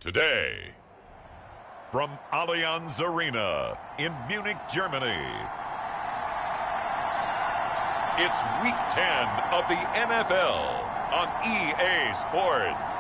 Today, from Allianz Arena in Munich, Germany, it's Week 10 of the NFL on EA Sports.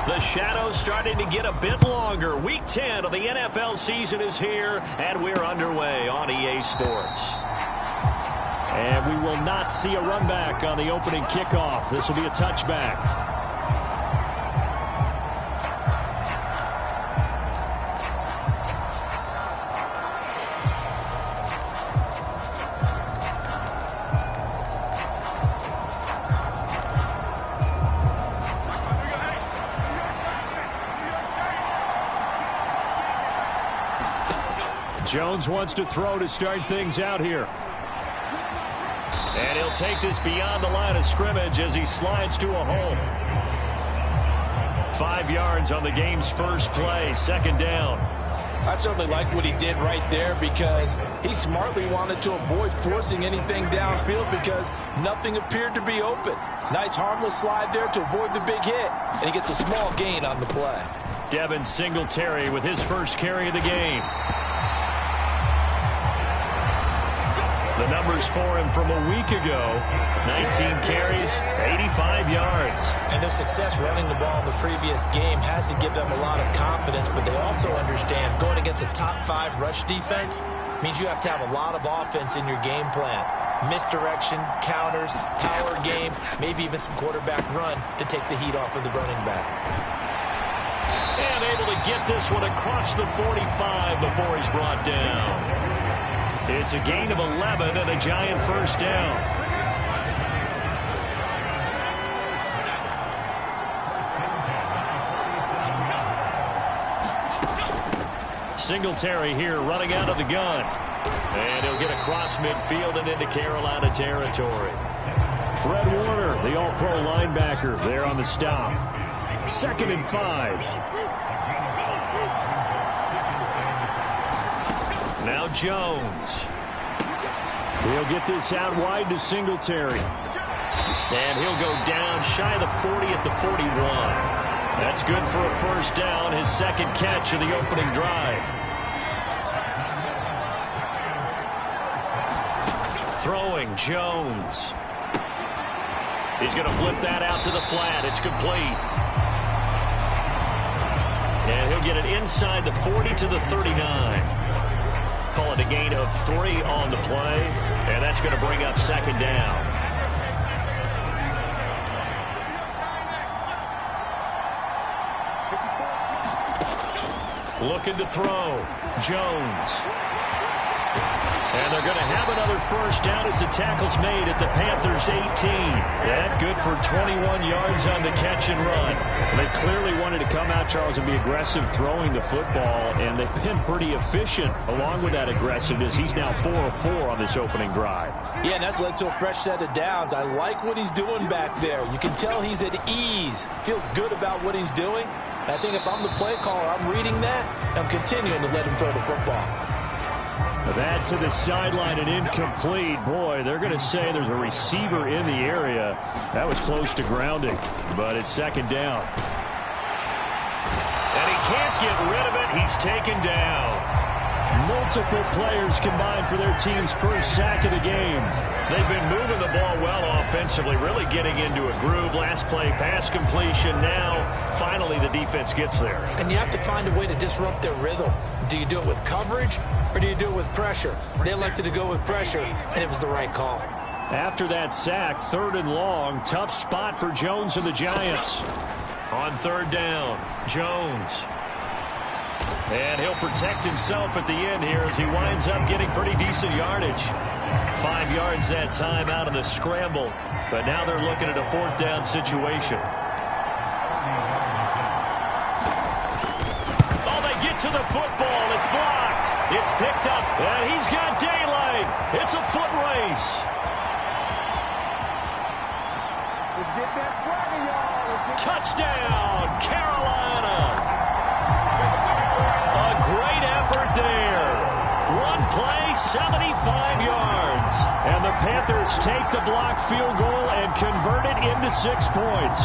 The shadow's starting to get a bit longer. Week 10 of the NFL season is here, and we're underway on EA Sports. And we will not see a run back on the opening kickoff. This will be a touchback. Jones wants to throw to start things out here. And he'll take this beyond the line of scrimmage as he slides to a hole. 5 yards on the game's first play, second down. I certainly like what he did right there because he smartly wanted to avoid forcing anything downfield because nothing appeared to be open. Nice harmless slide there to avoid the big hit, and he gets a small gain on the play. Devin Singletary with his first carry of the game. The numbers for him from a week ago, 19 carries, 85 yards. And their success running the ball in the previous game has to give them a lot of confidence, but they also understand going against a top 5 rush defense means you have to have a lot of offense in your game plan. Misdirection, counters, power game, maybe even some quarterback run to take the heat off of the running back. And able to get this one across the 45 before he's brought down. It's a gain of 11 and a giant first down. Singletary here running out of the gun. And he'll get across midfield and into Carolina territory. Fred Warner, the all-pro linebacker, there on the stop. 2nd and 5. Now Jones. He'll get this out wide to Singletary. And he'll go down shy of the 40 at the 41. That's good for a first down, his second catch of the opening drive. Throwing Jones. He's going to flip that out to the flat. It's complete. And he'll get it inside the 40 to the 39. Call it a gain of 3 on the play, and that's going to bring up second down. Looking to throw. Jones. And they're going to have another first down as the tackle's made at the Panthers' 18. That good for 21 yards on the catch and run. They clearly wanted to come out, Charles, and be aggressive throwing the football, and they've been pretty efficient along with that aggressiveness. He's now 4 of 4 on this opening drive. Yeah, and that's led to a fresh set of downs. I like what he's doing back there. You can tell he's at ease. Feels good about what he's doing. I think if I'm the play caller, I'm reading that. I'm continuing to let him throw the football. That to the sideline and incomplete. Boy, they're going to say there's a receiver in the area. That was close to grounding, but it's second down. And he can't get rid of it. He's taken down. Multiple players combined for their team's first sack of the game. They've been moving the ball well offensively, really getting into a groove. Last play, pass completion. Now, finally, the defense gets there. And you have to find a way to disrupt their rhythm. Do you do it with coverage, or do you do it with pressure? They elected to go with pressure, and it was the right call. After that sack, 3rd and long, tough spot for Jones and the Giants. On 3rd down, Jones. And he'll protect himself at the end here as he winds up getting pretty decent yardage. 5 yards that time out of the scramble. But now they're looking at a 4th down situation. Oh, they get to the football. It's blocked. It's picked up. And he's got daylight. It's a foot race. Let's get that swagger, y'all. Touchdown, Carolina. A great effort there. One play, 75 yards. And the Panthers take the blocked field goal and convert it into 6 points.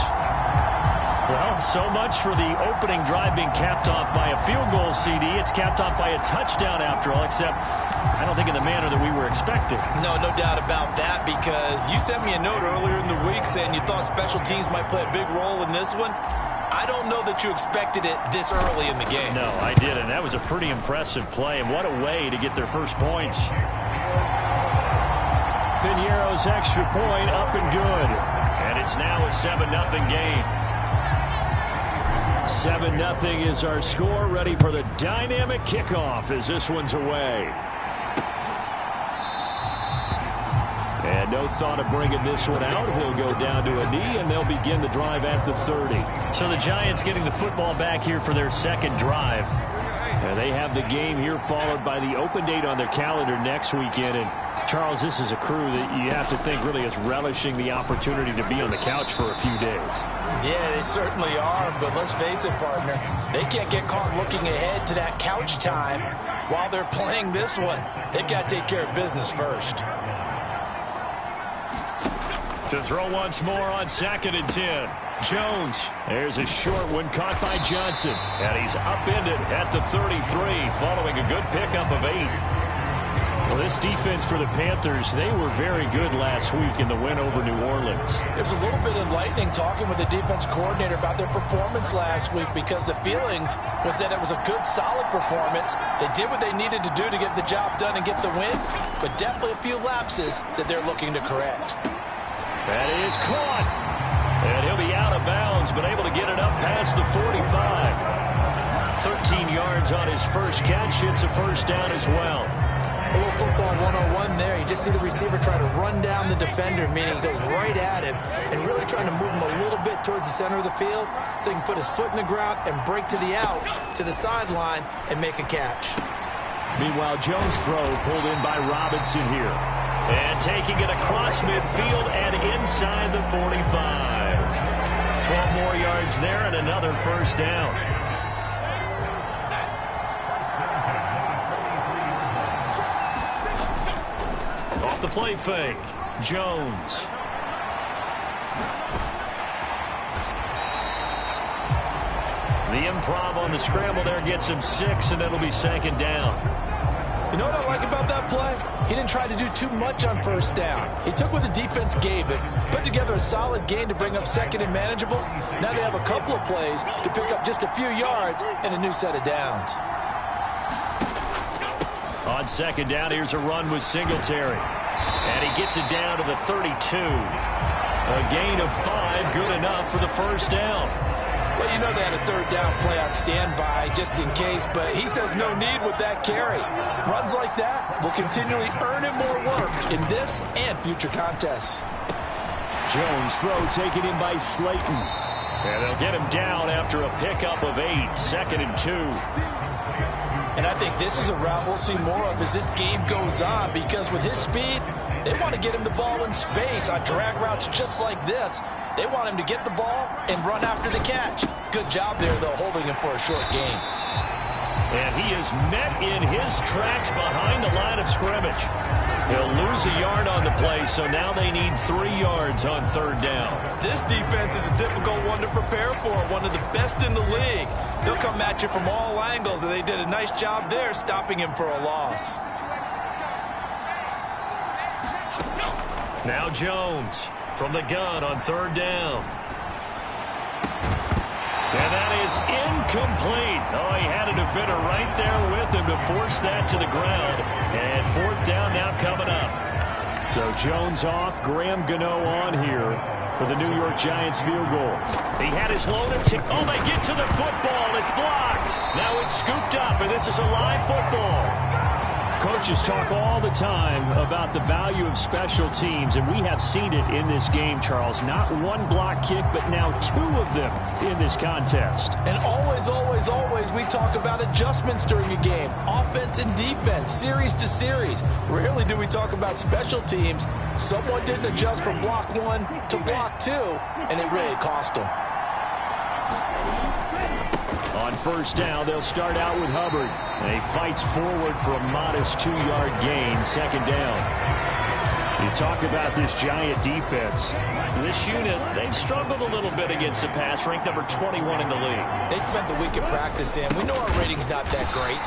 Well, so much for the opening drive being capped off by a field goal, CD. It's capped off by a touchdown after all, except I don't think in the manner that we were expecting. No doubt about that, because you sent me a note earlier in the week saying you thought special teams might play a big role in this one. I don't know that you expected it this early in the game. No, I didn't. That was a pretty impressive play, and what a way to get their first points. Piñeiro's extra point up and good. And it's now a 7-0 game. 7-0 is our score. Ready for the dynamic kickoff as this one's away. And no thought of bringing this one out. He'll go down to a knee, and they'll begin the drive at the 30. So the Giants getting the football back here for their second drive. And they have the game here followed by the open date on their calendar next weekend. And Charles, this is a crew that you have to think really is relishing the opportunity to be on the couch for a few days. Yeah, they certainly are, but let's face it, partner. They can't get caught looking ahead to that couch time while they're playing this one. They've got to take care of business first. To throw once more on 2nd and 10. Jones. There's a short one caught by Johnson. And he's upended at the 33 following a good pickup of 8. Well, this defense for the Panthers, they were very good last week in the win over New Orleans. There's a little bit enlightening talking with the defense coordinator about their performance last week, because the feeling was that it was a good, solid performance. They did what they needed to do to get the job done and get the win, but definitely a few lapses that they're looking to correct. That is caught. And he'll be out of bounds, but able to get it up past the 45. 13 yards on his first catch. It's a first down as well. A little football 101 there. You just see the receiver try to run down the defender, meaning he goes right at him and really trying to move him a little bit towards the center of the field so he can put his foot in the ground and break to the out, to the sideline, and make a catch. Meanwhile, Jones' throw pulled in by Robinson here. And taking it across midfield and inside the 45. 12 more yards there and another first down. Off the play fake, Jones. The improv on the scramble there gets him 6, and it'll be 2nd down. You know what I like about that play? He didn't try to do too much on first down. He took what the defense gave him, put together a solid game to bring up 2nd and manageable. Now they have a couple of plays to pick up just a few yards and a new set of downs. On 2nd down, here's a run with Singletary. And he gets it down to the 32. A gain of 5, good enough for the first down. Well, you know they had a 3rd down play on standby just in case, but he says no need with that carry. Runs like that will continually earn him more work in this and future contests. Jones' throw taken in by Slayton. And they'll get him down after a pickup of 8, 2nd and 2. And I think this is a route we'll see more of as this game goes on, because with his speed, they want to get him the ball in space on drag routes just like this. They want him to get the ball and run after the catch. Good job there, though, holding him for a short gain. And he is met in his tracks behind the line of scrimmage. He'll lose a yard on the play, so now they need 3 yards on 3rd down. This defense is a difficult one to prepare for, one of the best in the league. They'll come at you from all angles, and they did a nice job there stopping him for a loss. Now Jones from the gun on 3rd down. And that is incomplete. Oh, he had a defender right there with him to force that to the ground. And 4th down now coming up. So Jones off, Graham Gano on here for the New York Giants field goal. He had his load of oh, they get to the football. It's It's blocked. Now it's scooped up, and this is a live football. Coaches talk all the time about the value of special teams, and we have seen it in this game, Charles. Not one block kick, but now 2 of them in this contest. And always, always, always we talk about adjustments during a game. Offense and defense, series to series. Rarely do we talk about special teams. Someone didn't adjust from block 1 to block 2, and it really cost them. On first down, they'll start out with Hubbard. And he fights forward for a modest 2-yard gain, second down. You talk about this Giant defense. This unit, they've struggled a little bit against the pass, ranked number 21 in the league. They spent the week of practice in. We know our rating's not that great.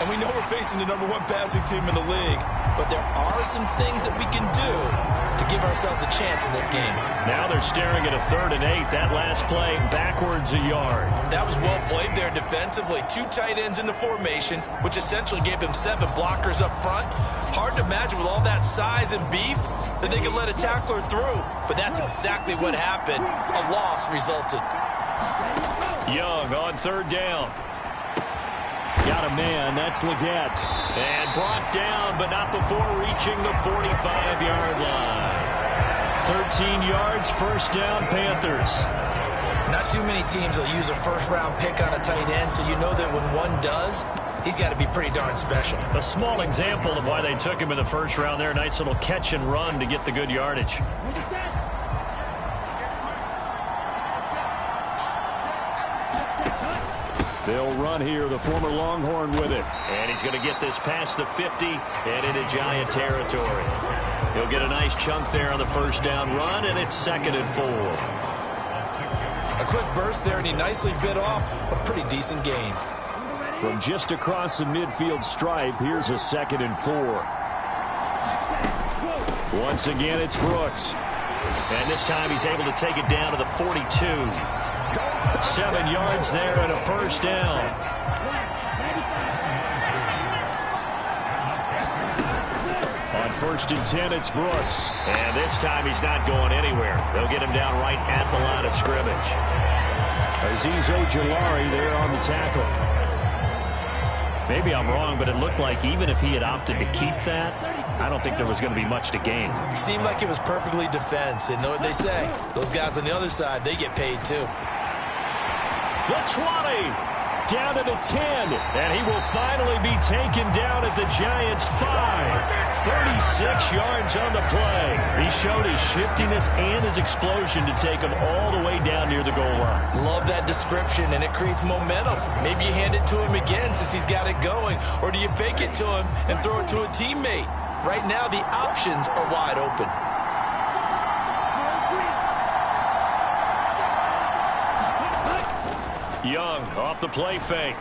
And we know we're facing the number 1 passing team in the league. But there are some things that we can do to give ourselves a chance in this game. Now they're staring at a 3rd and 8. That last play, backwards a yard. That was well played there defensively. 2 tight ends in the formation, which essentially gave them 7 blockers up front. Hard to imagine with all that size and beef that they could let a tackler through. But that's exactly what happened. A loss resulted. Young on 3rd down. Got a man. That's Leggett. And brought down, but not before reaching the 45-yard line. 13 yards, first down, Panthers. Not too many teams will use a first-round pick on a tight end, so you know that when one does, he's got to be pretty darn special. A small example of why they took him in the first round there. Nice little catch and run to get the good yardage. They'll run here, the former Longhorn with it. And he's going to get this past the 50 and into Giant territory. He'll get a nice chunk there on the first down run, and it's 2nd and 4. A quick burst there, and he nicely bit off a pretty decent gain. From just across the midfield stripe, here's a 2nd and 4. Once again, it's Brooks. And this time he's able to take it down to the 42. 7 yards there and a first down. On 1st and 10, it's Brooks. And this time he's not going anywhere. They'll get him down right at the line of scrimmage. Azeez Ojulari there on the tackle. Maybe I'm wrong, but it looked like even if he had opted to keep that, I don't think there was going to be much to gain. Seemed like it was perfectly defense. And know what they say? Those guys on the other side, they get paid too. The 20, down to the 10, and he will finally be taken down at the Giants' 5. 36 yards on the play. He showed his shiftiness and his explosion to take him all the way down near the goal line. Love that description, and it creates momentum. Maybe you hand it to him again since he's got it going, or do you fake it to him and throw it to a teammate? Right now, the options are wide open. Young off the play fake.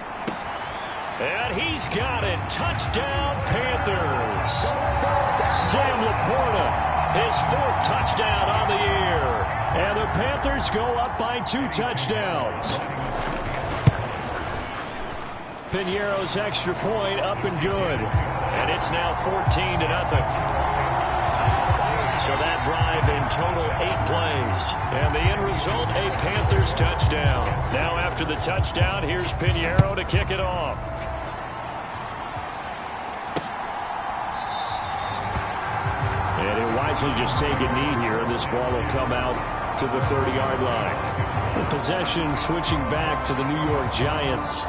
And he's got it. Touchdown, Panthers. Sam Laporta, his 4th touchdown on the year. And the Panthers go up by 2 touchdowns. Piñeiro's extra point up and good. And it's now 14-0. So that drive in total 8 plays. And the end result, a Panthers touchdown. Now after the touchdown, here's Piñeiro to kick it off. And he'll wisely just take a knee here. This ball will come out to the 30-yard line. The possession switching back to the New York Giants.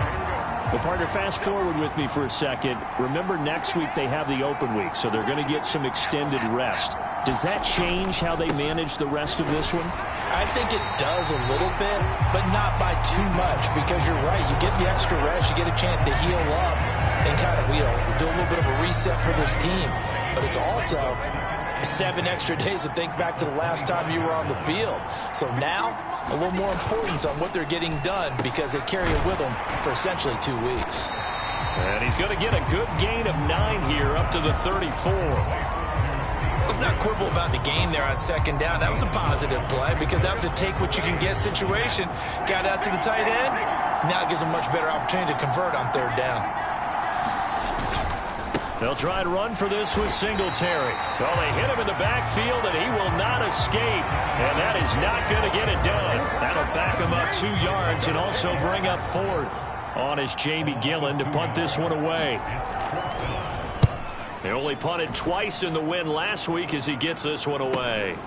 Well, partner, fast forward with me for a second. Remember, next week they have the open week, so they're going to get some extended rest. Does that change how they manage the rest of this one? I think it does a little bit, but not by too much, because you're right. You get the extra rest, you get a chance to heal up and kind of, do a little bit of a reset for this team. But it's also 7 extra days to think back to the last time you were on the field. So now, a little more importance on what they're getting done, because they carry it with them for essentially 2 weeks. And he's going to get a good gain of 9 here up to the 34. Let's not quibble about the gain there on 2nd down. That was a positive play because that was a take-what-you-can-get situation. Got out to the tight end. Now it gives them a much better opportunity to convert on 3rd down. They'll try and run for this with Singletary. Well, they hit him in the backfield, and he will not escape. And that is not going to get it done. That'll back him up 2 yards and also bring up 4th. On is Jamie Gillen to punt this one away. They only punted twice in the win last week as he gets this one away.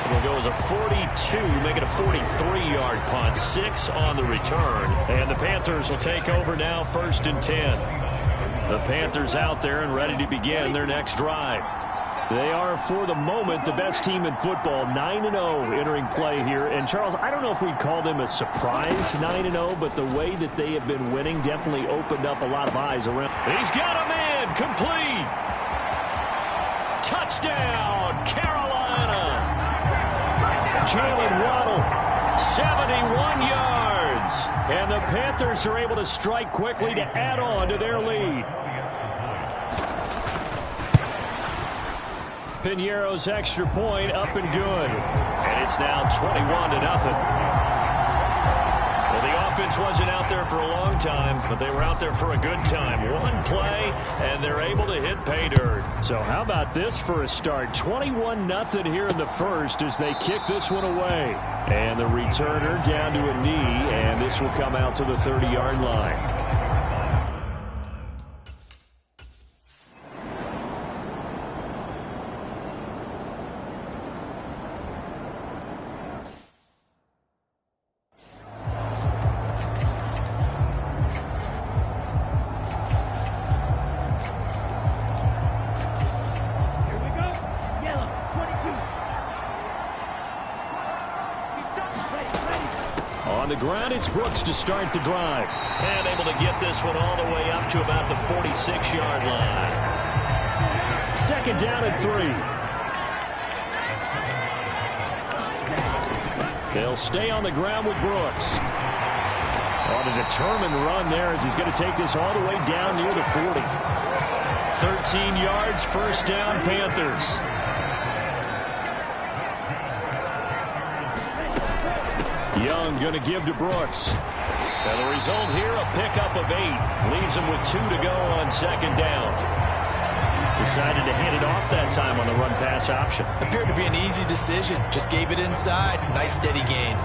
It'll go as a 42, make it a 43-yard punt, 6 on the return. And the Panthers will take over now, 1st and 10. The Panthers out there and ready to begin their next drive. They are, for the moment, the best team in football, 9-0 entering play here. And, Charles, I don't know if we'd call them a surprise 9-0, but the way that they have been winning definitely opened up a lot of eyes around. He's got a man, complete. Touchdown, Carolina. Jalen Waddle, 71 yards. And the Panthers are able to strike quickly to add on to their lead. Piñeiro's extra point up and good. And it's now 21-0. Well, the offense wasn't out there for a long time, but they were out there for a good time. One play, and they're able to hit pay dirt. So how about this for a start? 21-0 here in the first as they kick this one away. And the returner down to a knee, and this will come out to the 30-yard line. On the ground, it's Brooks to start the drive. And able to get this one all the way up to about the 46-yard line. 2nd down and 3. They'll stay on the ground with Brooks. On a determined run there as he's going to take this all the way down near the 40. 13 yards, 1st down, Panthers. Young going to give to Brooks. And the result here, a pickup of 8. Leaves him with 2 to go on 2nd down. Decided to hand it off that time on the run-pass option. Appeared to be an easy decision. Just gave it inside. Nice steady gain.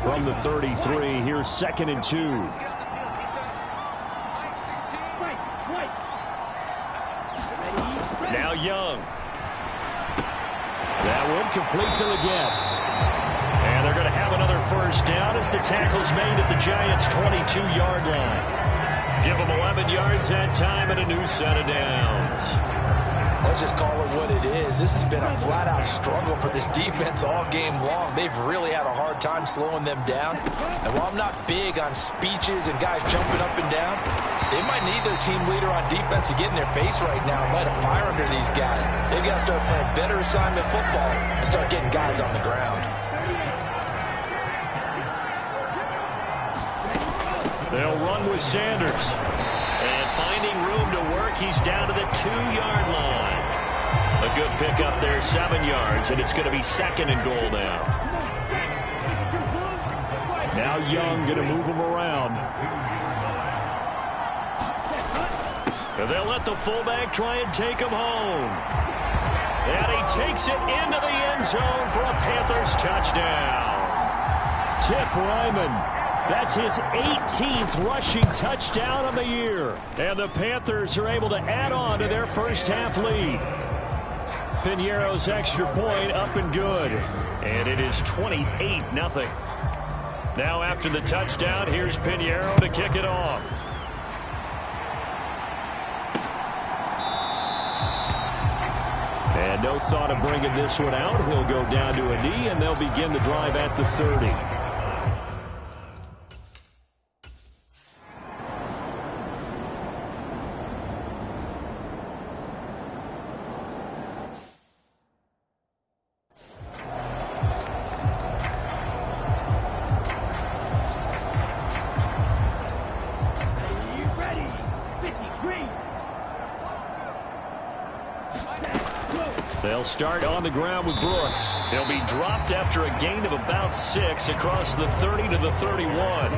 From the 33, here's 2nd and 2. Now Young. That one complete to the gap. And they're going to have another 1st down as the tackle's made at the Giants' 22-yard line. Give them 11 yards that time and a new set of downs. Let's just call it what it is. This has been a flat-out struggle for this defense all game long. They've really had a hard time slowing them down. And while I'm not big on speeches and guys jumping up and down, they might need their team leader on defense to get in their face right now and light a fire under these guys. They've got to start playing better assignment football and start getting guys on the ground. They'll run with Sanders. And finding room to work, he's down to the 2-yard line. A good pickup there, 7 yards, and it's going to be 2nd and goal now. Now Young going to move him around. And they'll let the fullback try and take him home. And he takes it into the end zone for a Panthers touchdown. Tip Ryman. That's his 18th rushing touchdown of the year. And the Panthers are able to add on to their first half lead. Piñeiro's extra point up and good. And it is 28-0. Now after the touchdown, here's Piñeiro to kick it off. And no thought of bringing this one out. He'll go down to a knee, and they'll begin the drive at the 30. They'll start on the ground with Brooks. He'll be dropped after a gain of about 6 across the 30 to the 31.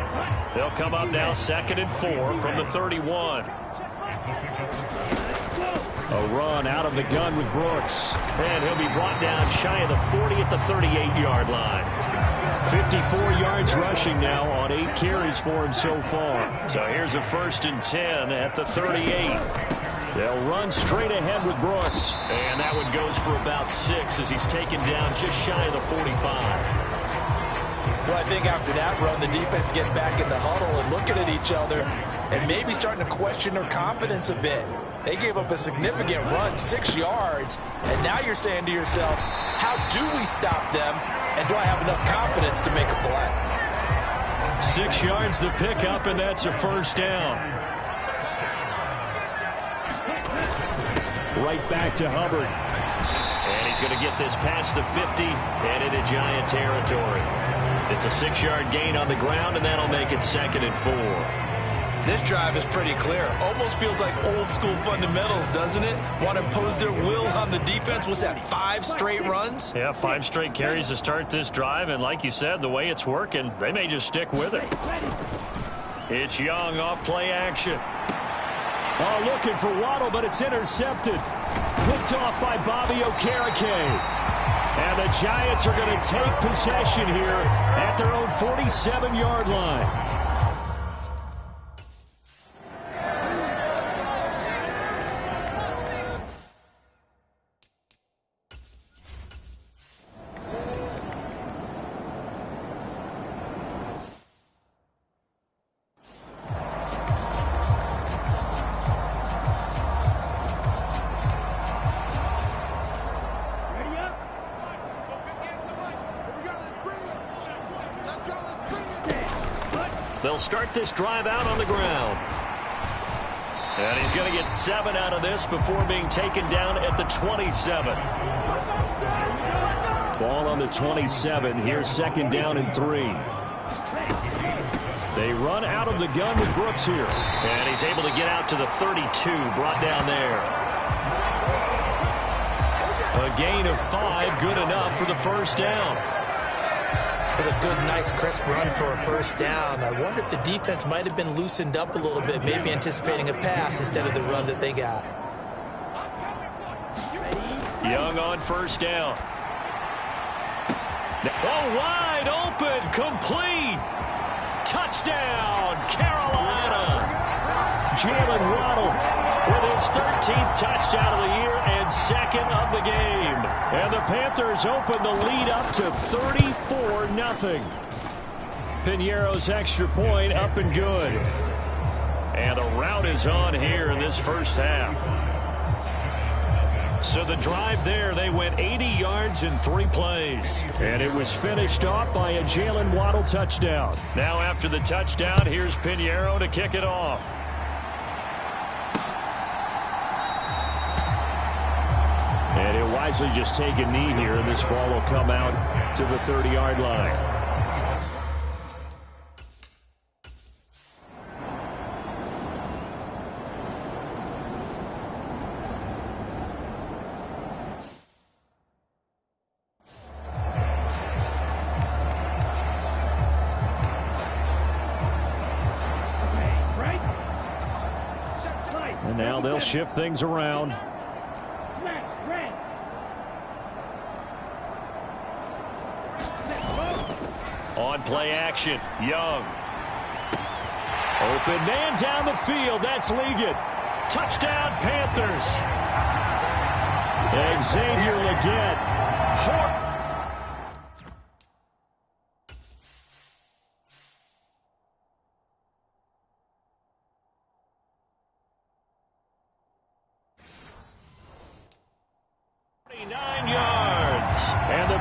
They'll come up now 2nd and 4 from the 31. A run out of the gun with Brooks. And he'll be brought down shy of the 40 at the 38-yard line. 54 yards rushing now on 8 carries for him so far. So here's a 1st and 10 at the 38. They'll run straight ahead with Brooks. And that one goes for about 6 as he's taken down just shy of the 45. Well, I think after that run, the defense get back in the huddle and looking at each other and maybe starting to question their confidence a bit. They gave up a significant run, 6 yards, and now you're saying to yourself, how do we stop them, and do I have enough confidence to make a play? 6 yards the pickup, and that's a 1st down. Right back to Hubbard. And he's going to get this past the 50 and into Giant territory. It's a 6-yard gain on the ground, and that'll make it 2nd and 4. This drive is pretty clear. Almost feels like old school fundamentals, doesn't it? Want to impose their will on the defense. Was that 5 straight runs? Yeah, 5 straight carries to start this drive, and like you said, the way it's working, they may just stick with it. It's Young off play action. Oh, looking for Waddle, but it's intercepted. Picked off by Bobby Okereke. And the Giants are going to take possession here at their own 47-yard line. They'll start this drive out on the ground. And he's going to get 7 out of this before being taken down at the 27. Ball on the 27. Here's 2nd down and 3. They run out of the gun with Brooks here. And he's able to get out to the 32, brought down there. A gain of 5, good enough for the 1st down. It was a good, nice, crisp run for a 1st down. I wonder if the defense might have been loosened up a little bit, maybe anticipating a pass instead of the run that they got. Young on 1st down. Oh, wide open, complete. Touchdown, Carolina. Jalen Waddle with his 13th touchdown of the year and 2nd of the game. And the Panthers open the lead up to 34-0. Piñeiro's extra point up and good. And the route is on here in this 1st half. So the drive there, they went 80 yards in 3 plays. And it was finished off by a Jalen Waddle touchdown. Now after the touchdown, here's Piñeiro to kick it off. And he'll wisely just take a knee here, and this ball will come out to the 30-yard line. And now they'll shift things around. On play action, Young. Open man down the field. That's Liggett. Touchdown, Panthers. Xavier Liggett.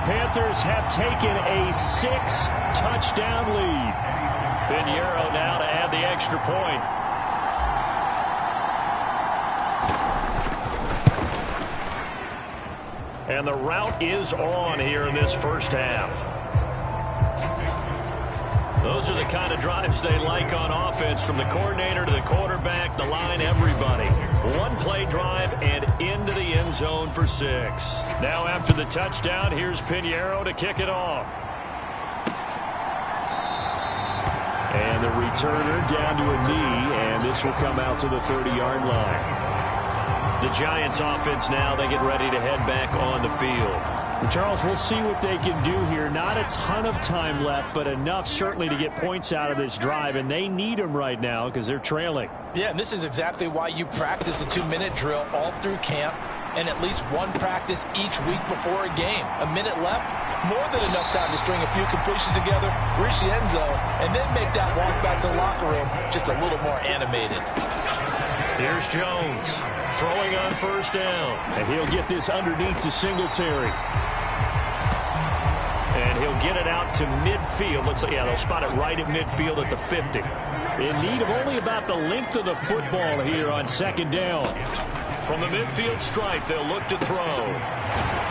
Panthers have taken a 6-touchdown lead. Piñeiro now to add the extra point. And the route is on here in this 1st half. Those are the kind of drives they like on offense, from the coordinator to the quarterback, the line, everybody. One-play drive and into the end zone for 6. Now after the touchdown, here's Pinheiro to kick it off. And the returner down to a knee, and this will come out to the 30-yard line. The Giants offense now, they get ready to head back on the field. Charles, we'll see what they can do here. Not a ton of time left, but enough certainly to get points out of this drive, and they need them right now because they're trailing. Yeah, and this is exactly why you practice a 2-minute drill all through camp and at least one practice each week before a game. A minute left, more than enough time to string a few completions together, reach the end zone, and then make that walk back to the locker room just a little more animated. Here's Jones throwing on first down. And he'll get this underneath to Singletary. And he'll get it out to midfield. They'll spot it right at midfield at the 50. In need of only about the length of the football here on second down. From the midfield stripe, they'll look to throw.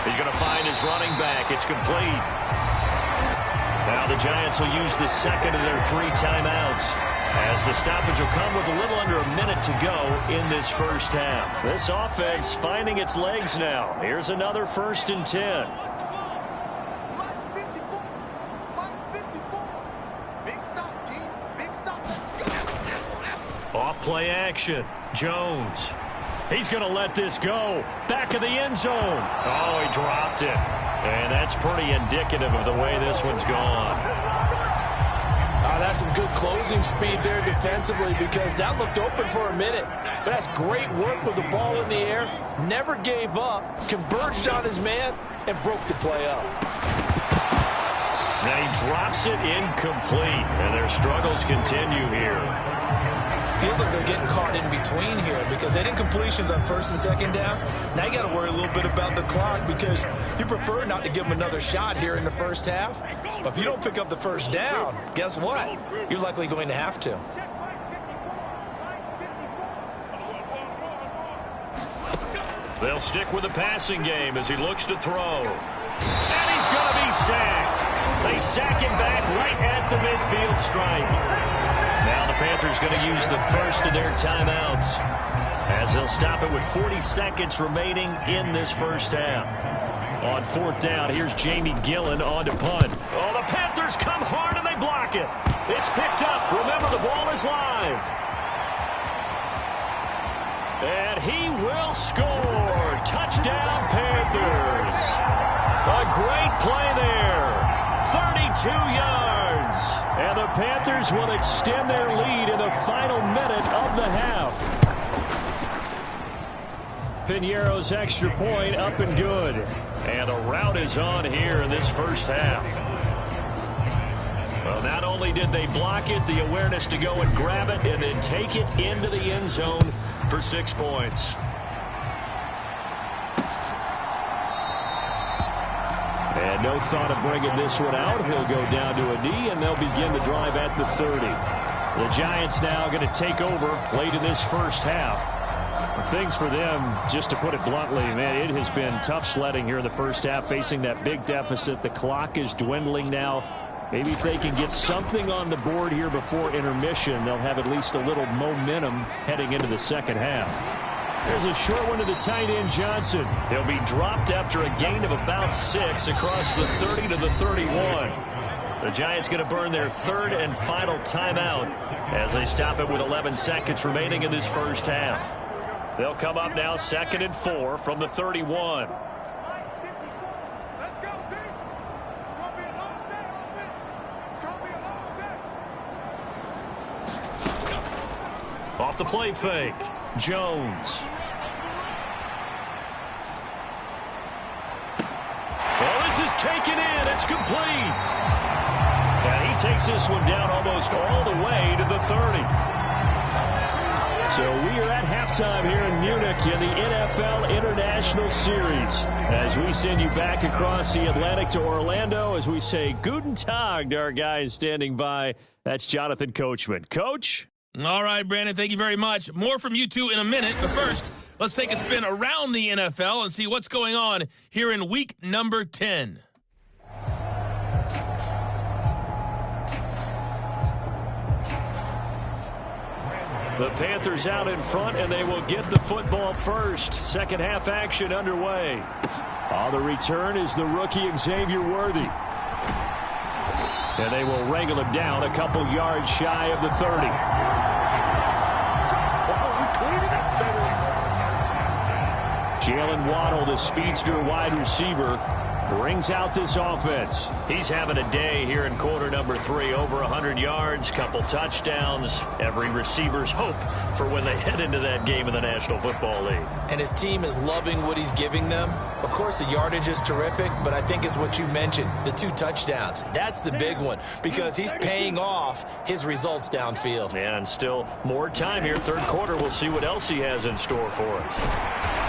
He's going to find his running back. It's complete. Now the Giants will use the second of their 3 timeouts, as the stoppage will come with a little under a minute to go in this first half. This offense finding its legs now. Here's another 1st and 10. Off play action. Jones. He's going to let this go. Back of the end zone. Oh, he dropped it. And that's pretty indicative of the way this one's gone. That's some good closing speed there defensively, because that looked open for a minute. But that's great work with the ball in the air. Never gave up. Converged on his man and broke the play up. Now he drops it incomplete. And their struggles continue here. Feels like they're getting caught in between here, because they didn't completions on 1st and 2nd down. Now you got to worry a little bit about the clock, because you prefer not to give them another shot here in the first half. But if you don't pick up the first down, guess what? You're likely going to have to. They'll stick with the passing game as he looks to throw. And he's going to be sacked. They sack him back right at the midfield stripe. Now the Panthers going to use the first of their timeouts, as they'll stop it with 40 seconds remaining in this first half. On 4th down, here's Jamie Gillen on to punt. Oh, the Panthers come hard and they block it. It's picked up. Remember, the ball is live. And he will score. Touchdown, Panthers. A great play there. 32 yards. And the Panthers will extend their lead in the final minute of the half. Pinheiro's extra point up and good. And a rout is on here in this first half. Well, not only did they block it, the awareness to go and grab it and then take it into the end zone for 6 points. And no thought of bringing this one out. He'll go down to a knee, and they'll begin the drive at the 30. The Giants now going to take over late in this first half. Things for them, just to put it bluntly, man, it has been tough sledding here in the first half, facing that big deficit. The clock is dwindling now. Maybe if they can get something on the board here before intermission, they'll have at least a little momentum heading into the second half. There's a short one to the tight end, Johnson. He'll be dropped after a gain of about 6 across the 30 to the 31. The Giants going to burn their 3rd and final timeout as they stop it with 11 seconds remaining in this first half. They'll come up now 2nd and 4 from the 31. Let's go, D. It's going to be a long day, offense. It's going to be a long day. Off the play fake. Jones. Well, this is taken in. It's complete. And he takes this one down almost all the way to the 30. So we are at halftime here in Munich in the NFL International Series, as we send you back across the Atlantic to Orlando as we say Guten Tag to our guys standing by. That's Jonathan Coachman. Coach? All right, Brandon, thank you very much. More from you two in a minute, but first, let's take a spin around the NFL and see what's going on here in week number 10. The Panthers out in front, and they will get the football first. Second half action underway. On the return is the rookie Xavier Worthy. And they will wrangle him down a couple yards shy of the 30. Jalen Waddle, the speedster wide receiver, brings out this offense. He's having a day here in quarter number 3. Over 100 yards, couple touchdowns. Every receiver's hope for when they head into that game in the National Football League. And his team is loving what he's giving them. Of course, the yardage is terrific, but I think it's what you mentioned, the 2 touchdowns. That's the big one because he's paying off his results downfield. And still more time here. Third quarter, we'll see what else he has in store for us.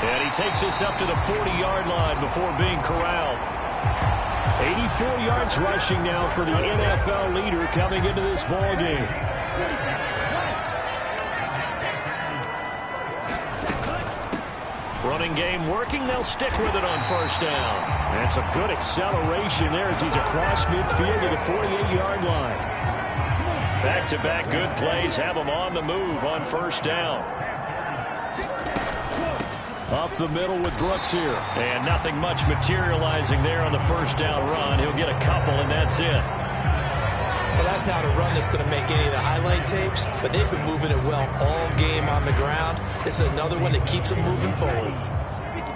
And he takes us up to the 40-yard line before being corralled. 84 yards rushing now for the NFL leader coming into this ball game. Running game working. They'll stick with it on first down. And some good acceleration there as he's across midfield to the 48-yard line. Back-to-back good plays have him on the move on first down. Up the middle with Brooks here. And nothing much materializing there on the first down run. He'll get a couple, and that's it. Well, that's not a run that's going to make any of the highlight tapes, but they've been moving it well all game on the ground. This is another one that keeps them moving forward.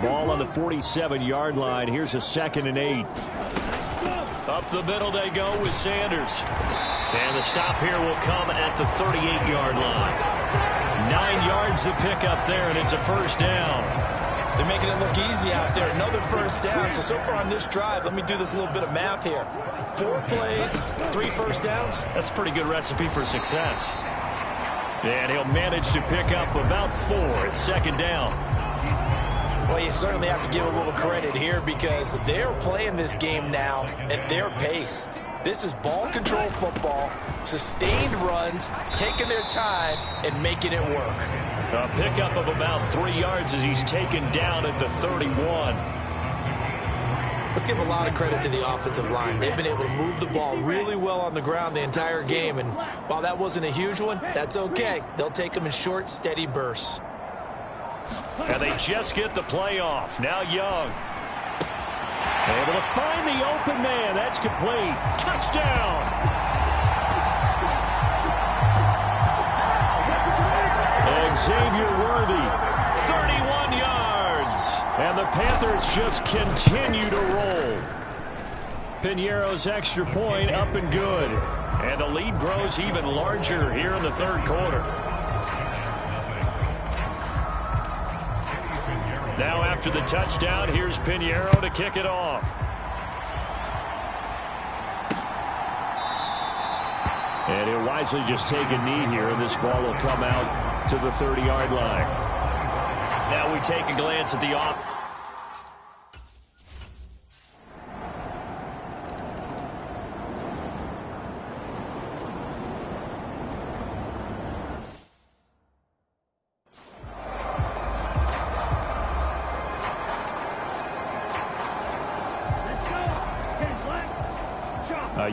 Ball on the 47-yard line. Here's a 2nd and 8. Up the middle they go with Sanders. And the stop here will come at the 38-yard line. 9 yards to pick up there, and it's a first down. They're making it look easy out there. Another first down. So far on this drive, let me do this little bit of math here. 4 plays, 3 first downs. That's a pretty good recipe for success. And he'll manage to pick up about 4 at second down. Well, you certainly have to give a little credit here because they're playing this game now at their pace. This is ball control football, sustained runs, taking their time, and making it work. A pickup of about 3 yards as he's taken down at the 31. Let's give a lot of credit to the offensive line. They've been able to move the ball really well on the ground the entire game, and while that wasn't a huge one, that's okay. They'll take them in short, steady bursts. And they just get the play off. Now Young. Able to find the open man. That's complete. Touchdown. Xavier Worthy, 31 yards. And the Panthers just continue to roll. Piñeiro's extra point up and good. And the lead grows even larger here in the third quarter. Now after the touchdown, here's Piñeiro to kick it off. And he'll wisely just take a knee here, and this ball will come out to the 30-yard line. Now we take a glance at the off.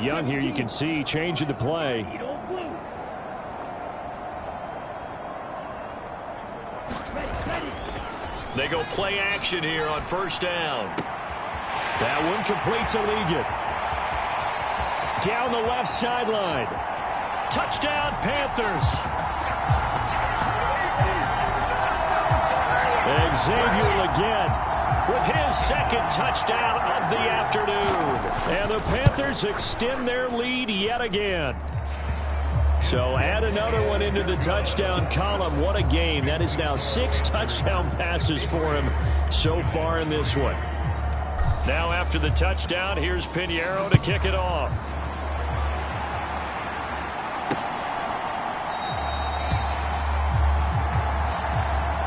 Young here, you can see changing the play. They go play action here on first down. That one complete to Ligon. Down the left sideline. Touchdown, Panthers. Xavier Ligon with his second touchdown of the afternoon. And the Panthers extend their lead yet again. So add another one into the touchdown column. What a game. That is now 6 touchdown passes for him so far in this one. Now after the touchdown, here's Piñeiro to kick it off.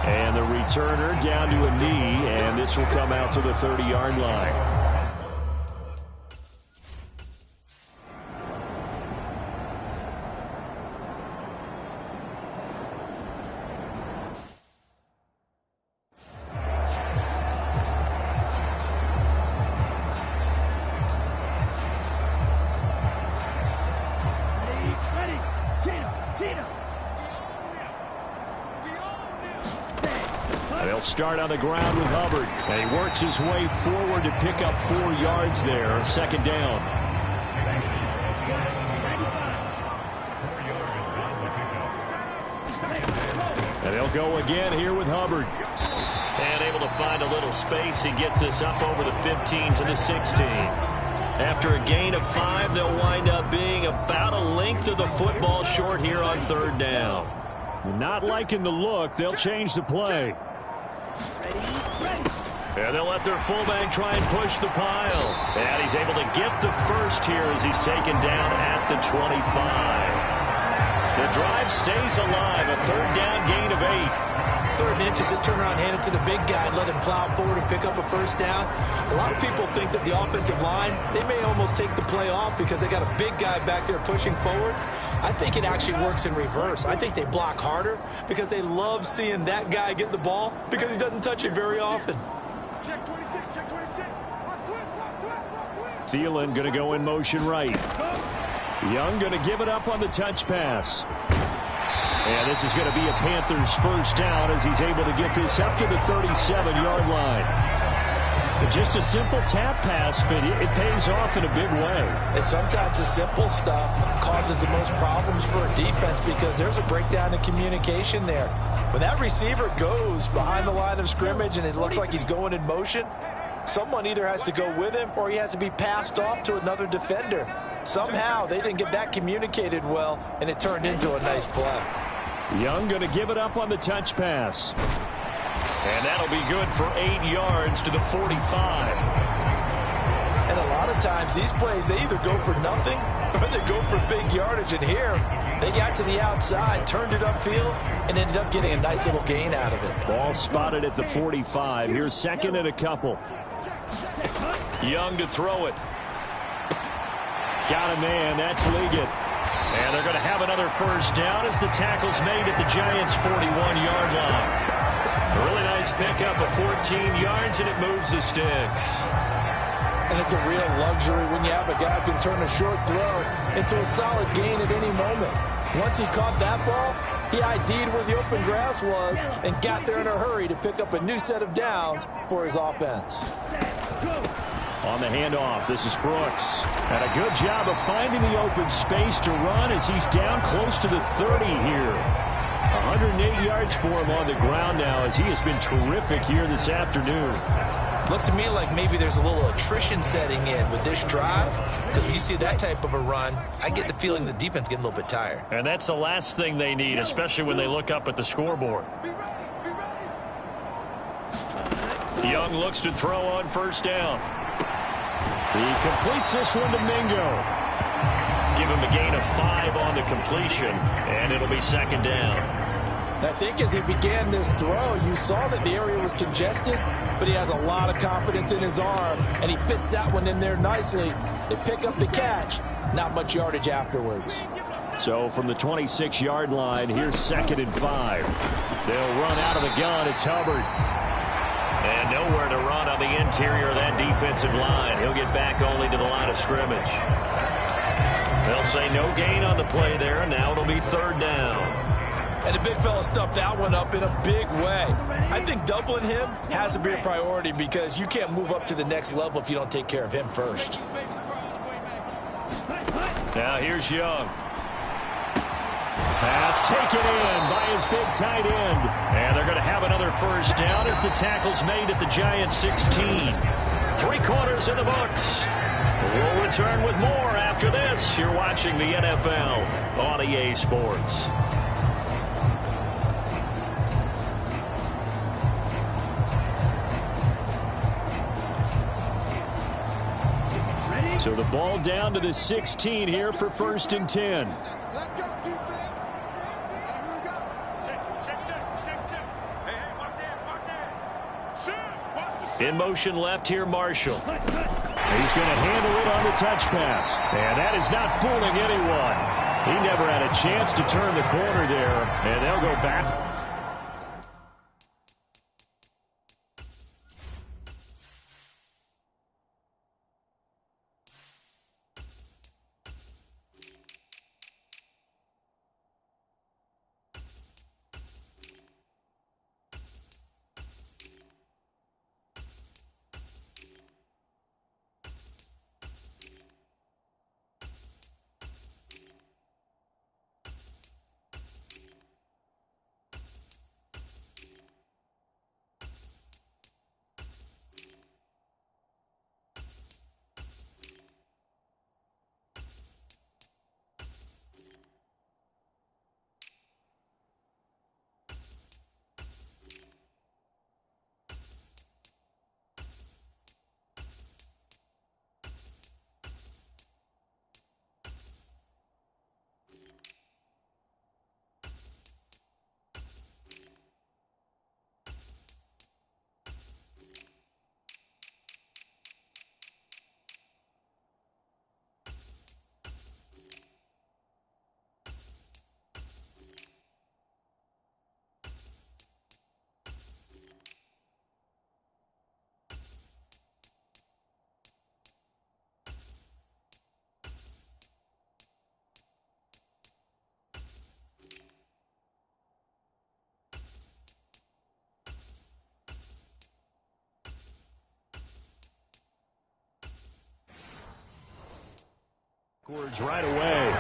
And the returner down to a knee, and this will come out to the 30-yard line. They'll start on the ground with Hubbard. And he works his way forward to pick up 4 yards there. Second down. And they'll go again here with Hubbard. And able to find a little space. He gets us up over the 15 to the 16. After a gain of 5, they'll wind up being about a length of the football short here on third down. Not liking the look. They'll change the play. And they'll let their fullback try and push the pile. And he's able to get the first here as he's taken down at the 25. The drive stays alive. A third down gain of 8. 3rd and inches, just turn around, hand it to the big guy, and let him plow forward and pick up a first down. A lot of people think that the offensive line, they may almost take the play off because they got a big guy back there pushing forward. I think it actually works in reverse. I think they block harder because they love seeing that guy get the ball because he doesn't touch it very often. Check 26, check 26. Watch twist. Thielen going to go in motion right. Young going to give it up on the touch pass. And this is going to be a Panthers first down as he's able to get this up to the 37-yard line. Just a simple tap pass, but it pays off in a big way. And sometimes the simple stuff causes the most problems for a defense because there's a breakdown in communication there. When that receiver goes behind the line of scrimmage and it looks like he's going in motion, someone either has to go with him or he has to be passed off to another defender. Somehow they didn't get that communicated well, and it turned into a nice play. Young going to give it up on the touch pass. And that'll be good for 8 yards to the 45. And a lot of times these plays, they either go for nothing or they go for big yardage. And here, they got to the outside, turned it upfield, and ended up getting a nice little gain out of it. Ball spotted at the 45. Here's second and a couple. Young to throw it. Got a man. That's Liggett. And they're going to have another first down as the tackle's made at the Giants' 41-yard line. Really nice pickup of 14 yards, and it moves the sticks. And it's a real luxury when you have a guy who can turn a short throw into a solid gain at any moment. Once he caught that ball, he ID'd where the open grass was and got there in a hurry to pick up a new set of downs for his offense. On the handoff, this is Brooks. And a good job of finding the open space to run as he's down close to the 30 here. 108 yards for him on the ground now as he has been terrific here this afternoon. Looks to me like maybe there's a little attrition setting in with this drive, because when you see that type of a run, I get the feeling the defense getting a little bit tired. And that's the last thing they need, especially when they look up at the scoreboard. Young looks to throw on first down. He completes this one to Mingo. Give him a gain of 5 on the completion, and it'll be second down. I think as he began this throw, you saw that the area was congested, but he has a lot of confidence in his arm, and he fits that one in there nicely. They pick up the catch. Not much yardage afterwards. So from the 26-yard line, here's second and 5. They'll run out of the gun. It's Hubbard. And nowhere to run on the interior of that defensive line. He'll get back only to the line of scrimmage. They'll say no gain on the play there, and now it'll be third down. And the big fella stuffed that one up in a big way. I think doubling him has to be a priority because you can't move up to the next level if you don't take care of him first. Now here's Young. Pass taken in by his big tight end. And they're going to have another first down as the tackle's made at the Giants' 16. 3 quarters in the books. We'll return with more after this. You're watching the NFL on EA Sports. So the ball down to the 16 here for first and 10. Let's go, defense. Here we go. Check. Hey, watch that. Shoot. Watch the In motion left here, Marshall. He's going to handle it on the touch pass. And that is not fooling anyone. He never had a chance to turn the corner there. And they'll go back. Right away.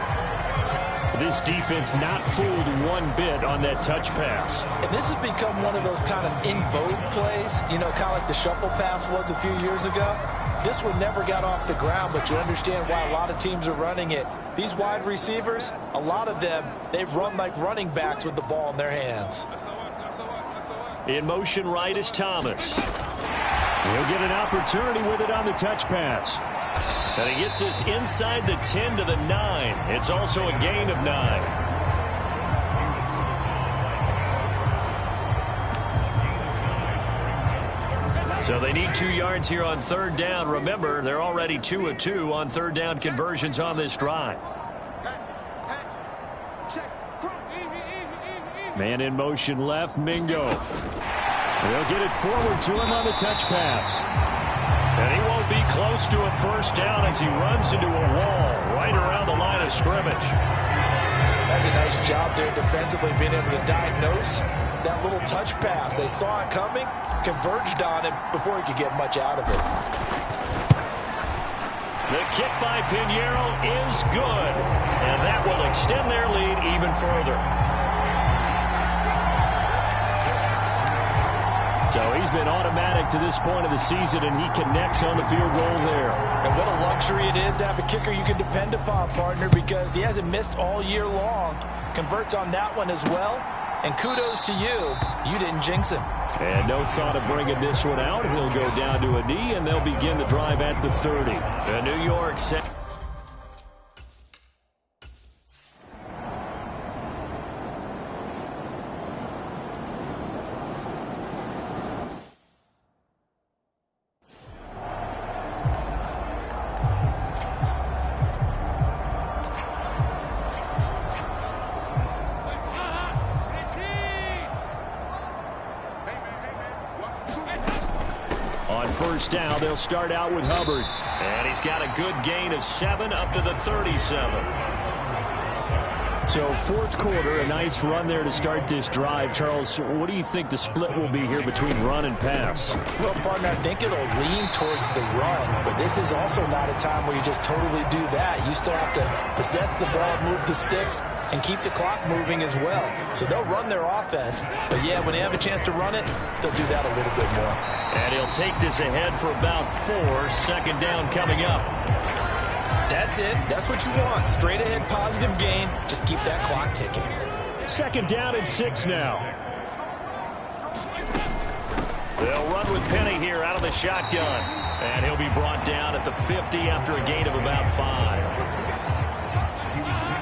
This defense not fooled one bit on that touch pass. And this has become one of those kind of in vogue plays, you know, kind of like the shuffle pass was a few years ago. This one never got off the ground, but you understand why a lot of teams are running it. These wide receivers, a lot of them, they've run like running backs with the ball in their hands. In motion right is Thomas. He'll get an opportunity with it on the touch pass. And he gets this inside the 10 to the 9. It's also a gain of 9. So they need 2 yards here on third down. Remember, they're already 2 of 2 on third down conversions on this drive. Man in motion left, Mingo. They'll get it forward to him on the touch pass. And he won't be close to a first down as he runs into a wall right around the line of scrimmage. That's a nice job there defensively, being able to diagnose that little touch pass. They saw it coming, converged on it before he could get much out of it. The kick by Pinheiro is good, and that will extend their lead even further. So he's been automatic to this point of the season, and he connects on the field goal there. And what a luxury it is to have a kicker you can depend upon, partner, because he hasn't missed all year long. Converts on that one as well. And kudos to you. You didn't jinx him. And no thought of bringing this one out. He'll go down to a knee, and they'll begin the drive at the 30. The New York set. First down, they'll start out with Hubbard. And he's got a good gain of 7 up to the 37. So fourth quarter, a nice run there to start this drive. Charles, what do you think the split will be here between run and pass? Well, partner, I think it'll lean towards the run, but this is also not a time where you just totally do that. You still have to possess the ball, move the sticks, and keep the clock moving as well. So they'll run their offense, but yeah, when they have a chance to run it, they'll do that a little bit more. And he'll take this ahead for about 4. Second down coming up. That's it. That's what you want. Straight ahead positive gain. Just keep that clock ticking. Second down and 6 now. They'll run with Penny here out of the shotgun. And he'll be brought down at the 50 after a gain of about 5.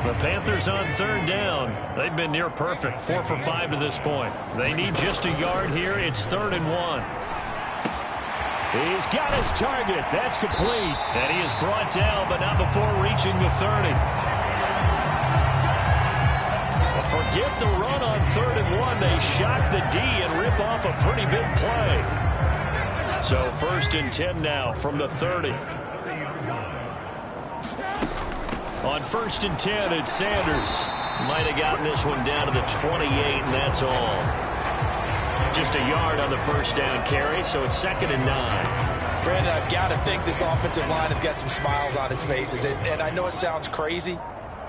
The Panthers on third down. They've been near perfect. 4 for 5 to this point. They need just a yard here. It's 3rd and 1. He's got his target. That's complete. And he is brought down, but not before reaching the 30. Forget the run on 3rd and 1. They shock the D and rip off a pretty big play. So 1st and 10 now from the 30. On 1st and 10, it's Sanders. Might have gotten this one down to the 28, and that's all. Just a yard on the first down carry, so it's 2nd and 9. Brandon, I've got to think this offensive line has got some smiles on its faces. And I know it sounds crazy,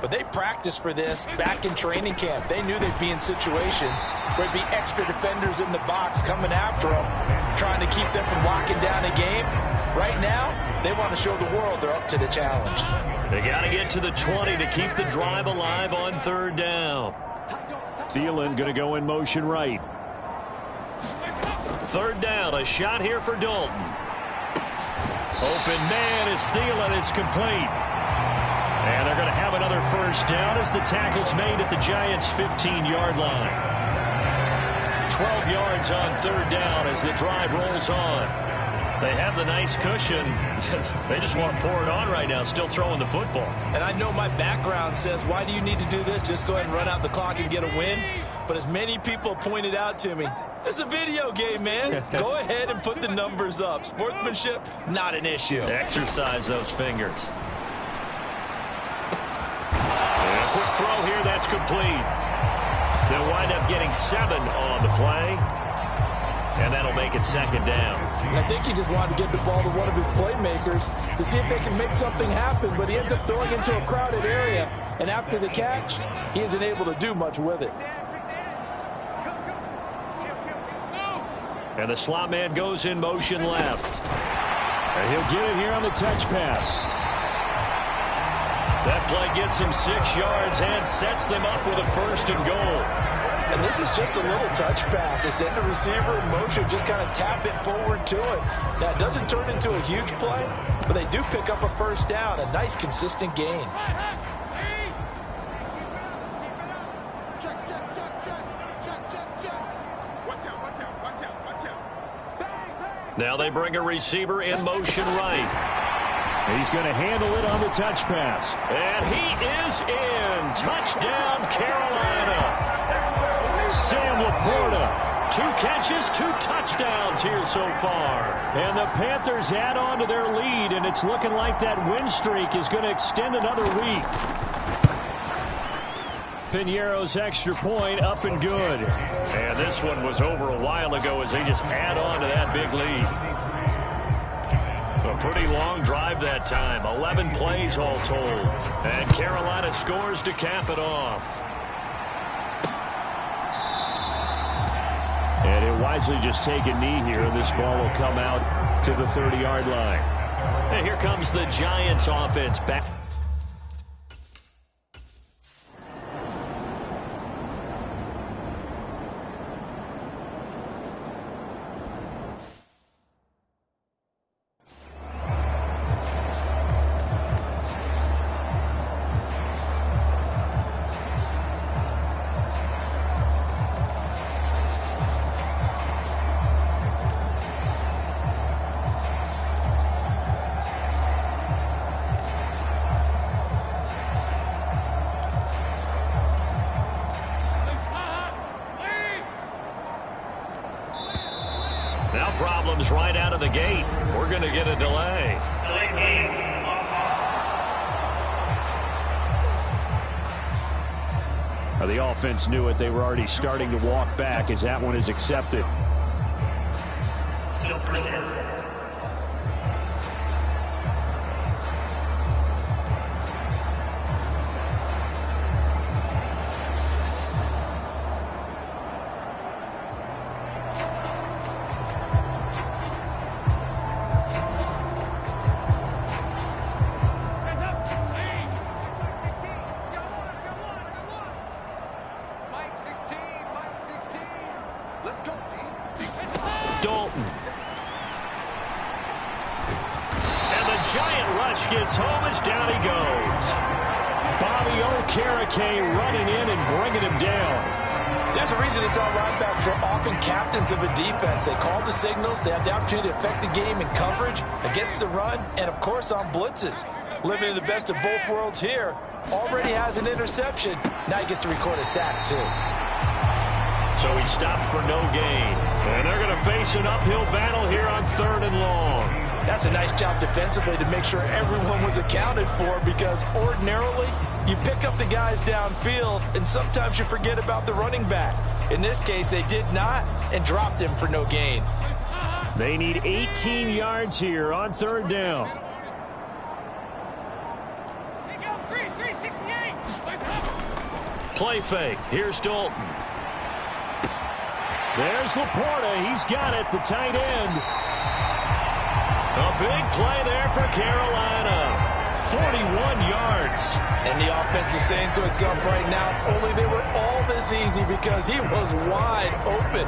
but they practiced for this back in training camp. They knew they'd be in situations where there'd be extra defenders in the box coming after them, trying to keep them from locking down a game. Right now, they want to show the world they're up to the challenge. They got to get to the 20 to keep the drive alive on 3rd down. Thielen going to go in motion right. 3rd down, a shot here for Dalton. Open man is Thielen. It's complete. And they're going to have another first down as the tackle's made at the Giants' 15-yard line. 12 yards on 3rd down as the drive rolls on. They have the nice cushion. They just want to pour it on right now, still throwing the football. And I know my background says, why do you need to do this? Just go ahead and run out the clock and get a win. But as many people pointed out to me, this is a video game, man. Go ahead and put the numbers up. Sportsmanship, not an issue. Exercise those fingers. And a quick throw here, that's complete. They'll wind up getting 7 on the play. And that'll make it second down. I think he just wanted to get the ball to one of his playmakers to see if they can make something happen, but he ends up throwing into a crowded area, and after the catch, he isn't able to do much with it. And the slot man goes in motion left. And he'll get it here on the touch pass. That play gets him 6 yards and sets them up with a 1st and goal. And this is just a little touch pass. They send the receiver in motion, just kind of tap it forward to it. Now, it doesn't turn into a huge play, but they do pick up a 1st down, a nice, consistent gain. Now they bring a receiver in motion right. He's going to handle it on the touch pass. And he is in. Touchdown, Carolina. Sam Laporta. 2 catches, 2 touchdowns here so far. And the Panthers add on to their lead, and it's looking like that win streak is going to extend another week. Piñeiro's extra point up and good. And this one was over a while ago as they just add on to that big lead. A pretty long drive that time. 11 plays all told. And Carolina scores to cap it off. And he'll wisely just take a knee here, and this ball will come out to the 30-yard line. And here comes the Giants offense back. Problems right out of the gate. We're going to get a delay. The offense knew it. They were already starting to walk back as that one is accepted. Gets home as down he goes. Bobby Okereke running in and bringing him down. There's a reason it's all linebackers are often captains of a defense. They call the signals. They have the opportunity to affect the game in coverage, against the run, and, of course, on blitzes. Living in the best of both worlds here. Already has an interception. Now he gets to record a sack, too. So he stopped for no gain. And they're going to face an uphill battle here on 3rd and long. That's a nice job defensively to make sure everyone was accounted for, because ordinarily you pick up the guys downfield and sometimes you forget about the running back. In this case, they did not and dropped him for no gain. They need 18 yards here on 3rd down. Play fake. Here's Dalton. There's Laporta. He's got it, the tight end. A big play there for Carolina. 41 yards. And the offense is saying to itself right now, only they were all this easy because he was wide open.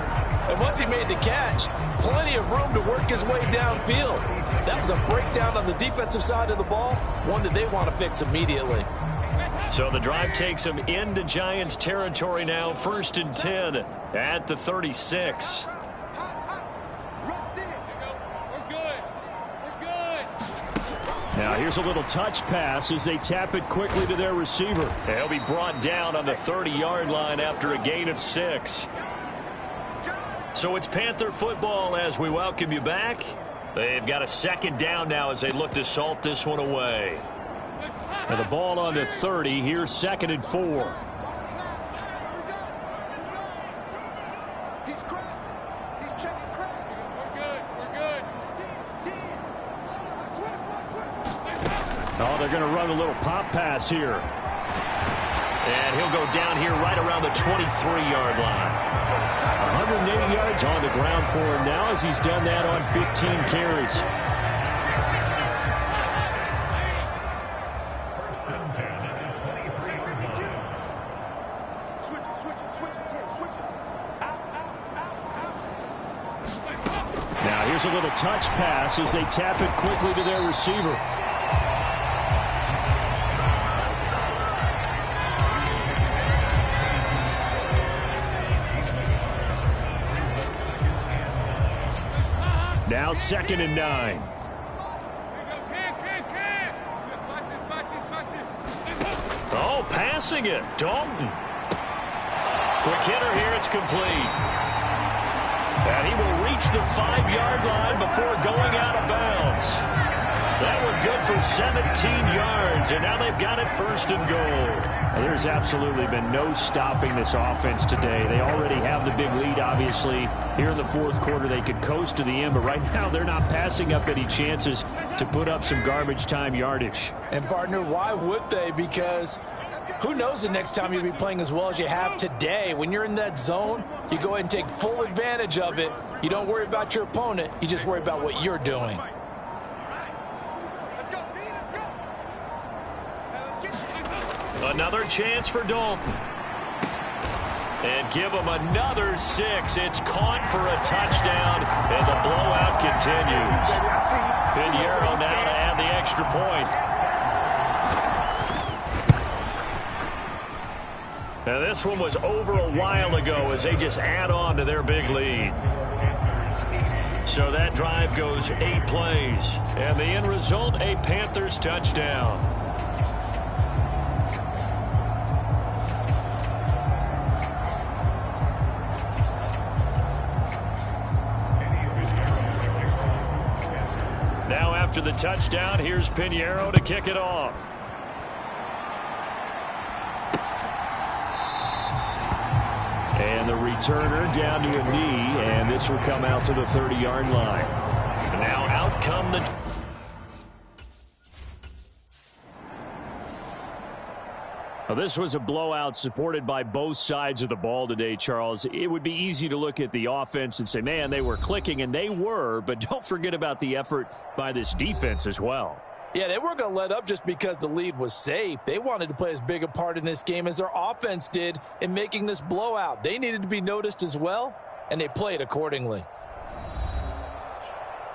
And once he made the catch, plenty of room to work his way downfield. That was a breakdown on the defensive side of the ball, one that they want to fix immediately. So the drive takes them into Giants territory now. 1st and 10 at the 36. Now here's a little touch pass as they tap it quickly to their receiver. He'll be brought down on the 30-yard line after a gain of 6. So it's Panther football as we welcome you back. They've got a 2nd down now as they look to salt this one away. And the ball on the 30. Here's 2nd and 4. He's checking crash. Oh, they're going to run a little pop pass here. And he'll go down here right around the 23-yard line. 180 yards on the ground for him now as he's done that on 15 carries. Now here's a little touch pass as they tap it quickly to their receiver. Now 2nd and 9. Oh, passing it. Dalton. Quick hitter here. It's complete. And he will reach the 5-yard line before going out of bounds. That one good for 17 yards, and now they've got it 1st and goal. There's absolutely been no stopping this offense today. They already have the big lead, obviously. Here in the 4th quarter, they could coast to the end, but right now they're not passing up any chances to put up some garbage time yardage. And, partner, why would they? Because who knows the next time you'll be playing as well as you have today. When you're in that zone, you go ahead and take full advantage of it. You don't worry about your opponent. You just worry about what you're doing. Another chance for Dalton. And give him another 6. It's caught for a touchdown, and the blowout continues. Pinheiro now to add the extra point. Now this one was over a while ago as they just add on to their big lead. So that drive goes 8 plays. And the end result, a Panthers touchdown. Now after the touchdown, here's Pinheiro to kick it off. And the returner down to a knee, and this will come out to the 30-yard line. And now out come the... Well, this was a blowout supported by both sides of the ball today, Charles. It would be easy to look at the offense and say, man, they were clicking, and they were, but don't forget about the effort by this defense as well. Yeah, they weren't going to let up just because the lead was safe. They wanted to play as big a part in this game as their offense did in making this blowout. They needed to be noticed as well, and they played accordingly.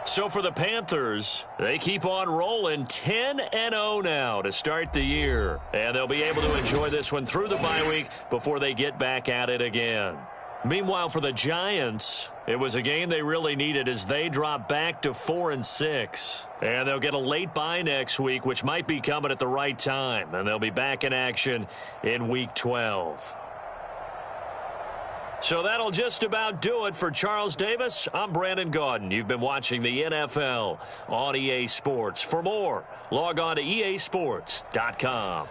So for the Panthers, they keep on rolling 10-0 now to start the year. And they'll be able to enjoy this one through the bye week before they get back at it again. Meanwhile, for the Giants, it was a game they really needed as they drop back to 4-6. And they'll get a late bye next week, which might be coming at the right time. And they'll be back in action in Week 12. So that'll just about do it for Charles Davis. I'm Brandon Gaudin. You've been watching the NFL on EA Sports. For more, log on to easports.com.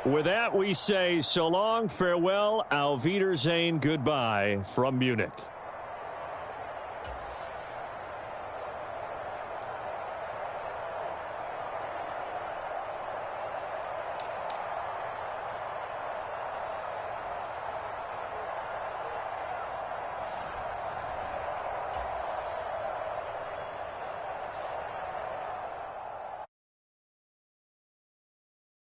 With that, we say so long, farewell, auf Wiedersehen, goodbye from Munich.